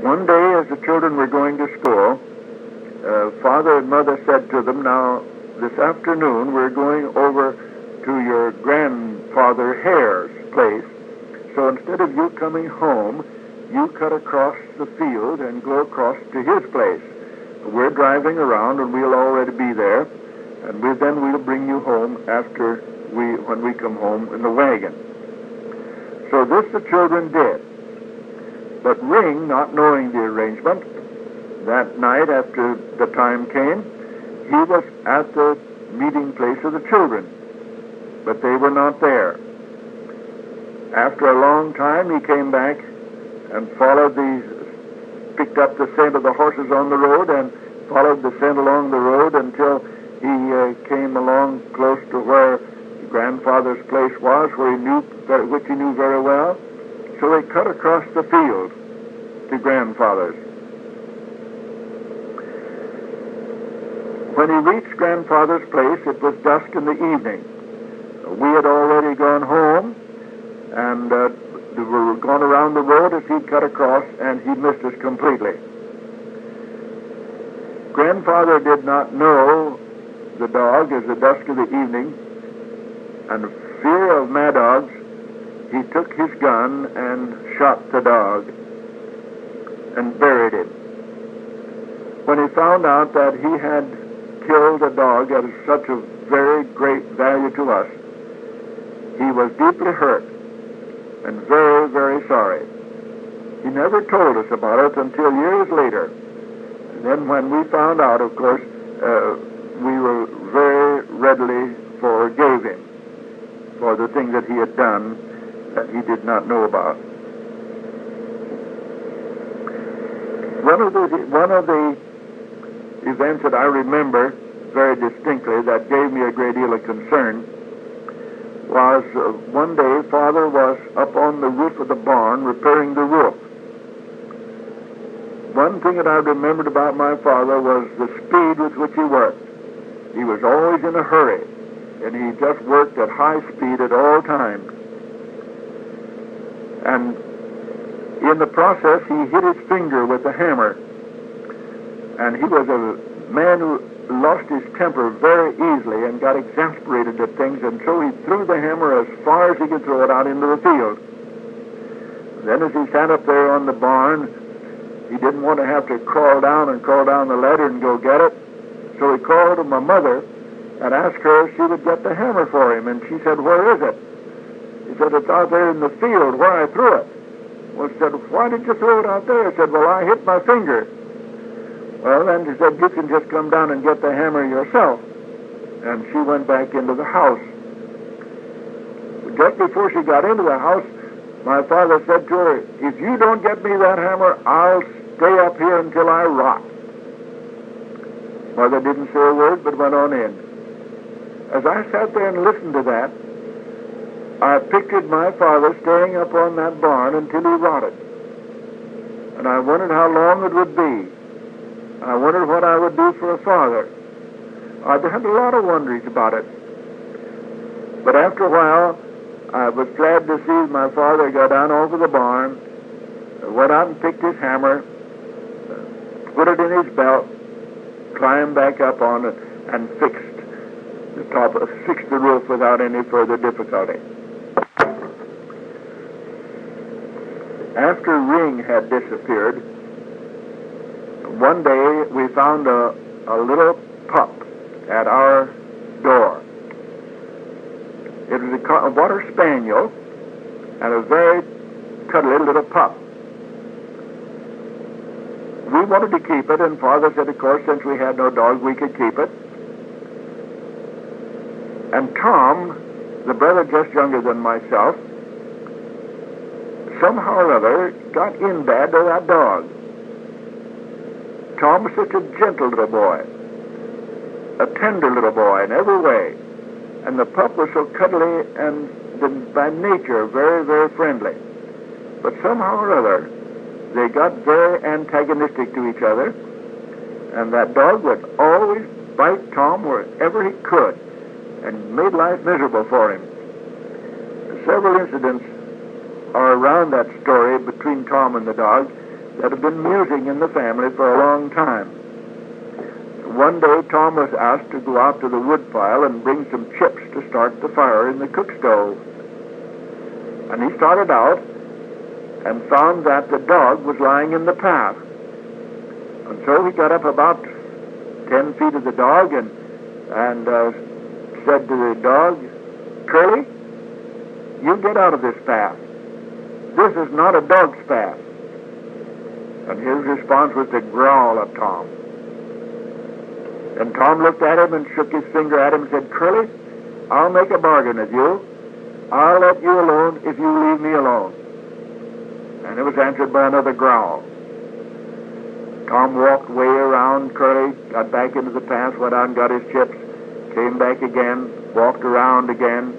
One day, as the children were going to school, father and mother said to them, "Now, this afternoon we're going over to your grandfather Hare's place, so instead of you coming home, you cut across the field and go across to his place. We're driving around and we'll already be there, and then we'll bring you home when we come home in the wagon." So this the children did. But Ring, not knowing the arrangement, that night after the time came, he was at the meeting place of the children, but they were not there. After a long time, he came back and picked up the scent of the horses on the road and followed the scent along the road until he came along close to where grandfather's place was, which he knew very well. So they cut across the field to grandfather's. When he reached grandfather's place, it was dusk in the evening. We had already gone home, and we were going around the road as he cut across, and he missed us completely. Grandfather did not know the dog as the dusk of the evening, and fear of mad dogs, he took his gun and shot the dog and buried him. When he found out that he had killed a dog that is such a very great value to us, he was deeply hurt and very, very sorry. He never told us about it until years later. And then when we found out, of course, we were very readily forgave him for the thing that he had done that he did not know about. One of the events that I remember very distinctly that gave me a great deal of concern was one day Father was up on the roof of the barn repairing the roof. One thing that I remembered about my father was the speed with which he worked. He was always in a hurry, and he just worked at high speed at all times. And in the process, he hit his finger with a hammer. And he was a man who lost his temper very easily and got exasperated at things, and so he threw the hammer as far as he could throw it out into the field. Then as he sat up there on the barn, he didn't want to have to crawl down the ladder and go get it. So he called to my mother and asked her if she would get the hammer for him. And she said, "Where is it?" He said, "It's out there in the field where I threw it." Well, she said, "Why did you throw it out there?" He said, "Well, I hit my finger." Well, then she said, "You can just come down and get the hammer yourself." And she went back into the house. Just before she got into the house, my father said to her, "If you don't get me that hammer, I'll stay up here until I rot." Mother didn't say a word, but went on in. As I sat there and listened to that, I pictured my father staying up on that barn until he rotted. And I wondered how long it would be. I wondered what I would do for a father. I had a lot of wonderings about it. But after a while, I was glad to see my father go down over the barn, went out and picked his hammer, put it in his belt, climbed back up on it, and fixed the roof without any further difficulty. After Ring had disappeared, one day we found a little pup at our door. It was a water spaniel and a very cuddly little pup. We wanted to keep it, and Father said, of course, since we had no dog, we could keep it. And Tom, the brother just younger than myself, somehow or other got in bad to that dog. Tom was such a gentle little boy, a tender little boy in every way, and the pup was so cuddly and by nature very, very friendly. But somehow or other, they got very antagonistic to each other, and that dog would always bite Tom wherever he could and made life miserable for him. Several incidents are around that story between Tom and the dog that had been musing in the family for a long time. One day, Tom was asked to go out to the wood pile and bring some chips to start the fire in the cook stove. And he started out and found that the dog was lying in the path. And so he got up about 10 feet of the dog and said to the dog, "Curly, you get out of this path. This is not a dog's path." And his response was to growl at Tom. And Tom looked at him and shook his finger at him and said, "Curly, I'll make a bargain with you. I'll let you alone if you leave me alone." And it was answered by another growl. Tom walked way around Curly, got back into the path, went out and got his chips, came back again, walked around again,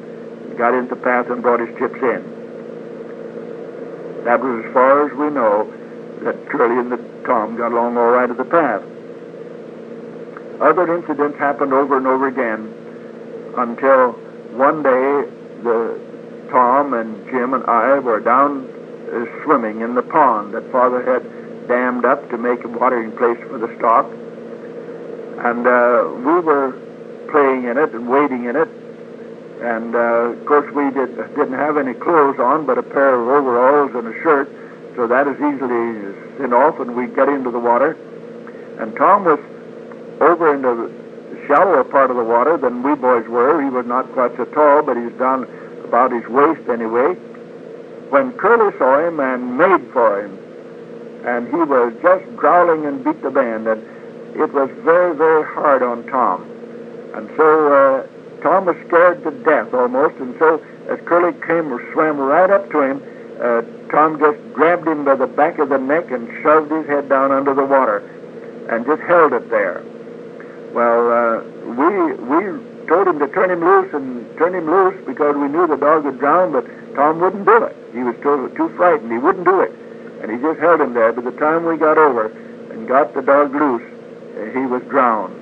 got into the path and brought his chips in. That was as far as we know that Curly and Tom got along all right at the path. Other incidents happened over and over again until one day Tom and Jim and I were down swimming in the pond that Father had dammed up to make a watering place for the stock. And we were playing in it and wading in it. And of course we didn't have any clothes on but a pair of overalls and a shirt, so that is easily thin off, and we got into the water. And Tom was over in the shallower part of the water than we boys were. He was not quite so tall, but he's down about his waist anyway. When Curly saw him and made for him, and he was just growling and beat the band, and it was very, very hard on Tom. And so Tom was scared to death almost, and so as Curly came or swam right up to him, Tom just grabbed him by the back of the neck and shoved his head down under the water and just held it there. Well, we told him to turn him loose because we knew the dog would drown, but Tom wouldn't do it. He was too frightened. He wouldn't do it. And he just held him there. By the time we got over and got the dog loose, he was drowned.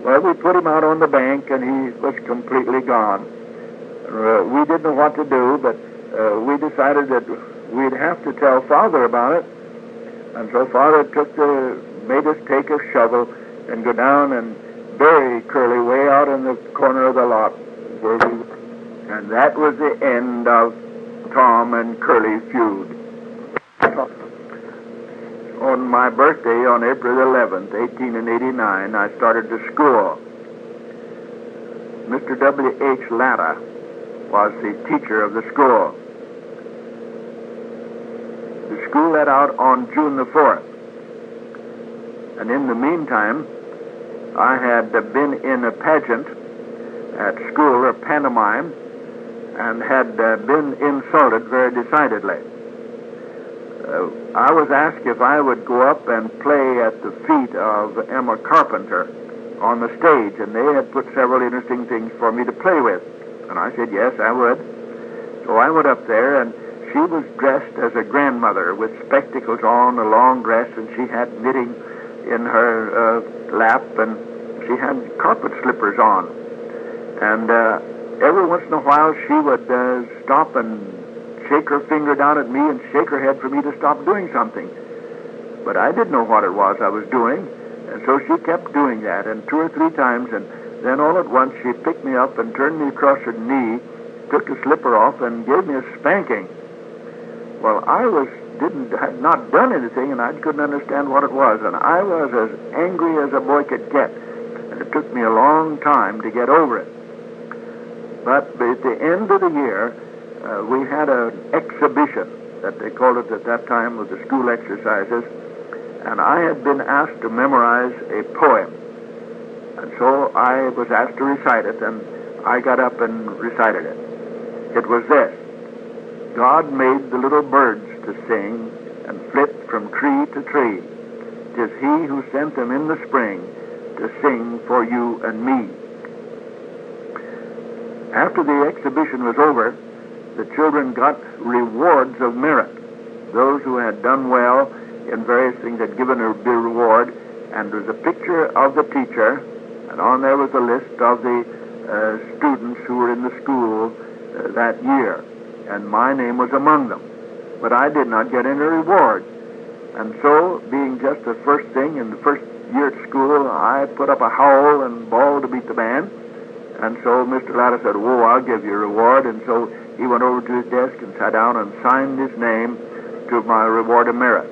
Well, we put him out on the bank, and he was completely gone. We didn't know what to do, but we decided that we'd have to tell Father about it. And so Father made us take a shovel and go down and bury Curly way out in the corner of the lot. And that was the end of Tom and Curly's feud. On my birthday, on April 11th, 1889, I started to school. Mr. W.H. Latta was the teacher of the school. The school let out on June the 4th. And in the meantime, I had been in a pageant at school, or pantomime, and had been insulted very decidedly. I was asked if I would go up and play at the feet of Emma Carpenter on the stage, and they had put several interesting things for me to play with. And I said, yes, I would. So I went up there, and she was dressed as a grandmother with spectacles on, a long dress, and she had knitting in her lap, and she had carpet slippers on. And every once in a while she would stop and shake her finger down at me and shake her head for me to stop doing something. But I didn't know what it was I was doing, and so she kept doing that, and 2 or 3 times, and then all at once she picked me up and turned me across her knee, took the slipper off, and gave me a spanking. Well, I had not done anything, and I couldn't understand what it was, and I was as angry as a boy could get, and it took me a long time to get over it. But at the end of the year, we had an exhibition, that they called it at that time, with the school exercises, and I had been asked to memorize a poem. And so I was asked to recite it, and I got up and recited it. It was this: God made the little birds to sing and flit from tree to tree. 'Tis He who sent them in the spring to sing for you and me. After the exhibition was over, the children got rewards of merit. Those who had done well in various things had given a reward, and there was a picture of the teacher, and on there was a list of the students who were in the school that year, and my name was among them. But I did not get any reward. And so, being just the first thing in the first year at school, I put up a howl and bawled to beat the band. And so Mr. Latta said, "Oh, I'll give you a reward." And so he went over to his desk and sat down and signed his name to my reward of merit.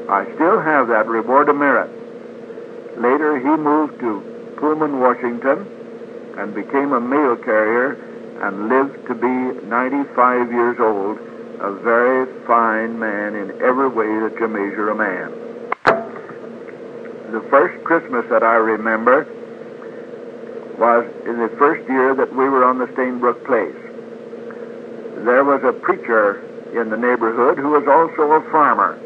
I still have that reward of merit. Later, he moved to Pullman, Washington, and became a mail carrier and lived to be 95 years old, a very fine man in every way that you measure a man. The first Christmas that I remember was in the first year that we were on the Stainbrook place. There was a preacher in the neighborhood who was also a farmer,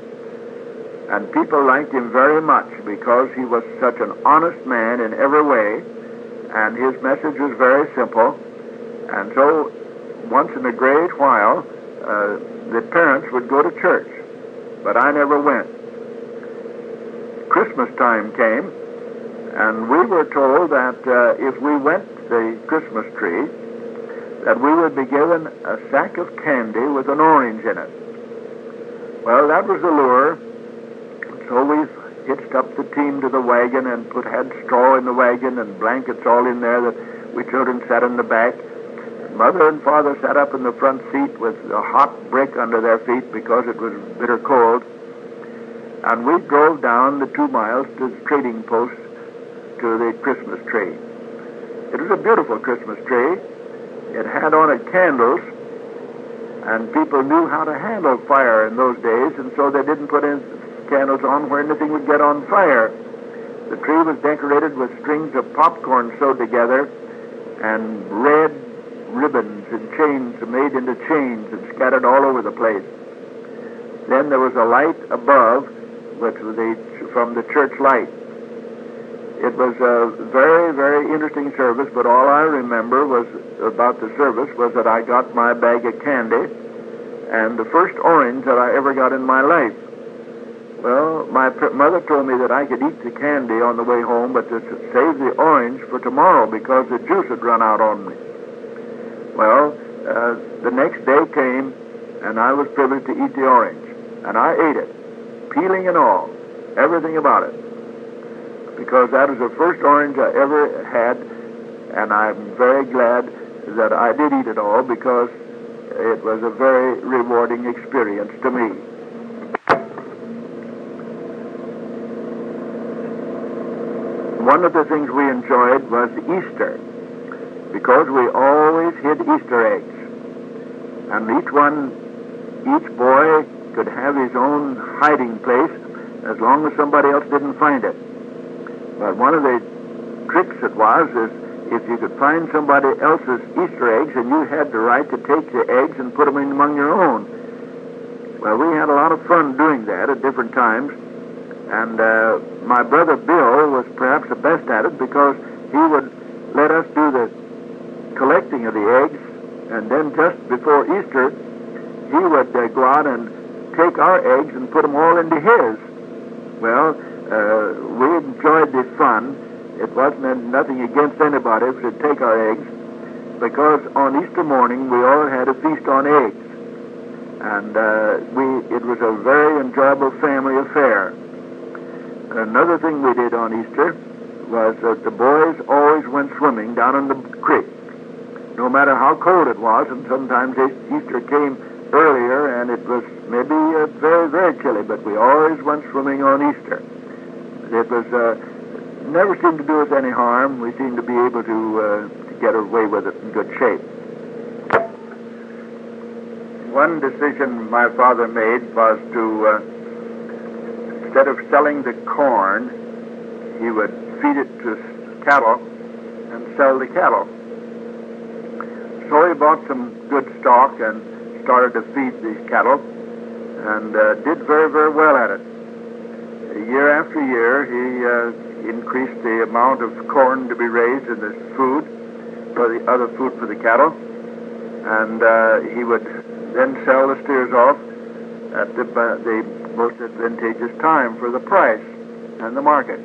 and people liked him very much because he was such an honest man in every way, and his message was very simple. And so once in a great while, the parents would go to church, but I never went. Christmas time came, and we were told that if we went to the Christmas tree, that we would be given a sack of candy with an orange in it. Well, that was the lure. So we hitched up the team to the wagon and had straw in the wagon and blankets all in there that we children sat in the back. Mother and Father sat up in the front seat with a hot brick under their feet because it was bitter cold. And we drove down the 2 miles to the trading post to the Christmas tree. It was a beautiful Christmas tree. It had on it candles, and people knew how to handle fire in those days, and so they didn't put in candles on where anything would get on fire. The tree was decorated with strings of popcorn sewed together and red ribbons and chains made into chains and scattered all over the place. Then there was a light above, which was from the church light. It was a very, very interesting service, but all I remember was about the service was that I got my bag of candy and the first orange that I ever got in my life. Well, my mother told me that I could eat the candy on the way home, but to save the orange for tomorrow because the juice had run out on me. Well, the next day came, and I was privileged to eat the orange, and I ate it, peeling and all, everything about it, because that was the first orange I ever had, and I'm very glad that I did eat it all because it was a very rewarding experience to me. One of the things we enjoyed was Easter, because we always hid Easter eggs. And each boy could have his own hiding place as long as somebody else didn't find it. But one of the tricks it was is if you could find somebody else's Easter eggs, and you had the right to take the eggs and put them in among your own. Well, we had a lot of fun doing that at different times. And my brother Bill was perhaps the best at it because he would let us do the collecting of the eggs, and then just before Easter, he would go out and take our eggs and put them all into his. Well, we enjoyed the fun. It wasn't nothing against anybody if they'd take our eggs, because on Easter morning we all had a feast on eggs, and it was a very enjoyable family affair. Another thing we did on Easter was that the boys always went swimming down in the creek, no matter how cold it was, and sometimes Easter came earlier and it was maybe very, very chilly, but we always went swimming on Easter. It was never seemed to do us any harm. We seemed to be able to get away with it in good shape. One decision my father made was to, instead of selling the corn, he would feed it to cattle and sell the cattle. So he bought some good stock and started to feed these cattle, and did very, very well at it. Year after year, he increased the amount of corn to be raised in the food, for the other food for the cattle, and he would then sell the steers off at the most advantageous time for the price and the market.